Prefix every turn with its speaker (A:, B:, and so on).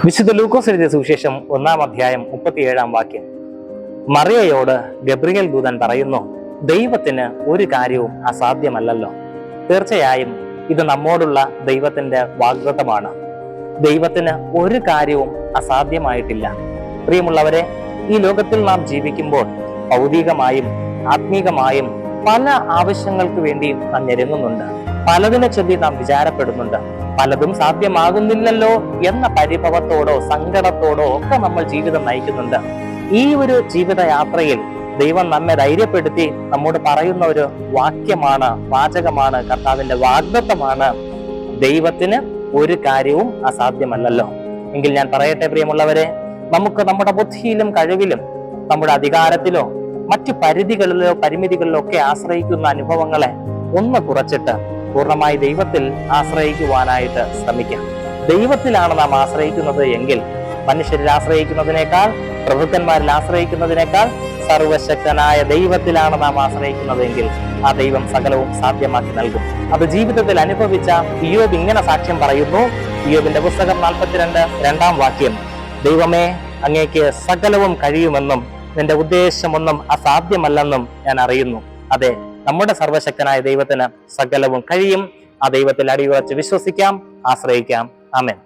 A: വിശുദ്ധ ലൂക്കോസ് എഴുതിയ സുവിശേഷം 1-ാം അധ്യായം 37-ാം വാക്യം. മറിയയോട് ഗബ്രിയേൽ ദൂതൻ പറയുന്നു, ദൈവത്തിന് ഒരു കാര്യവും അസാധ്യമല്ലല്ലോ. തീർച്ചയായും ഇത് നമ്മോടുള്ള ദൈവത്തിന്റെ വാഗ്ദത്തമാണ്. ദൈവത്തിന് ഒരു കാര്യവും അസാധ്യമായിട്ടില്ല. പ്രിയമുള്ളവരെ, ഈ ലോകത്തിൽ നാം ജീവിക്കുമ്പോൾ ഭൗതികമായും ആത്മീകമായും പല ആവശ്യങ്ങൾക്ക് വേണ്ടി നാം ഞെരുങ്ങുന്നുണ്ട്. പലതിനെ ചൊല്ലി നാം വിചാരപ്പെടുന്നുണ്ട്. പലതും സാധ്യമാകുന്നില്ലല്ലോ എന്ന പരിഭവത്തോടോ സങ്കടത്തോടോ ഒക്കെ നമ്മൾ ജീവിതം നയിക്കുന്നുണ്ട്. ഈ ഒരു ജീവിതയാത്രയിൽ ദൈവം നമ്മെ ധൈര്യപ്പെടുത്തി നമ്മോട് പറയുന്ന ഒരു വാചകമാണ്, കർത്താവിന്റെ വാഗ്ദത്തമാണ്, ദൈവത്തിന് ഒരു കാര്യവും അസാധ്യമല്ലല്ലോ. എങ്കിൽ ഞാൻ പറയട്ടെ പ്രിയമുള്ളവരെ, നമുക്ക് നമ്മുടെ ബുദ്ധിയിലും കഴിവിലും നമ്മുടെ അധികാരത്തിലോ മറ്റു പരിമിതികളിലോ ഒക്കെ ആശ്രയിക്കുന്ന അനുഭവങ്ങളെ ഒന്ന് കുറച്ചിട്ട് പൂർണ്ണമായി ദൈവത്തിൽ ആശ്രയിക്കുവാനായിട്ട് ശ്രമിക്കാം. ദൈവത്തിലാണ് നാം ആശ്രയിക്കുന്നത് എങ്കിൽ മനുഷ്യരിൽ ആശ്രയിക്കുന്നതിനേക്കാൾ, പ്രഭുക്കന്മാരിൽ ആശ്രയിക്കുന്നതിനേക്കാൾ സർവശക്തനായ ദൈവത്തിലാണ് നാം ആശ്രയിക്കുന്നതെങ്കിൽ ആ ദൈവം സകലവും സാധ്യമാക്കി നൽകും. അത് ജീവിതത്തിൽ അനുഭവിച്ച ഇയ്യോബ് ഇങ്ങനെ സാക്ഷ്യം പറയുന്നു. ഇയ്യോബിന്റെ പുസ്തകം 42-ാം വാക്യം, ദൈവമേ, അങ്ങേക്ക് സകലവും കഴിയുമെന്നും നിന്റെ ഉദ്ദേശമൊന്നും അസാധ്യമല്ലെന്നും ഞാൻ അറിയുന്നു. അതെ, നമ്മുടെ സർവശക്തനായ ദൈവത്തിന് സകലവും കഴിയും. ആ ദൈവത്തിൽ അടിയുറച്ച് വിശ്വസിക്കാം, ആശ്രയിക്കാം. ആമേൻ.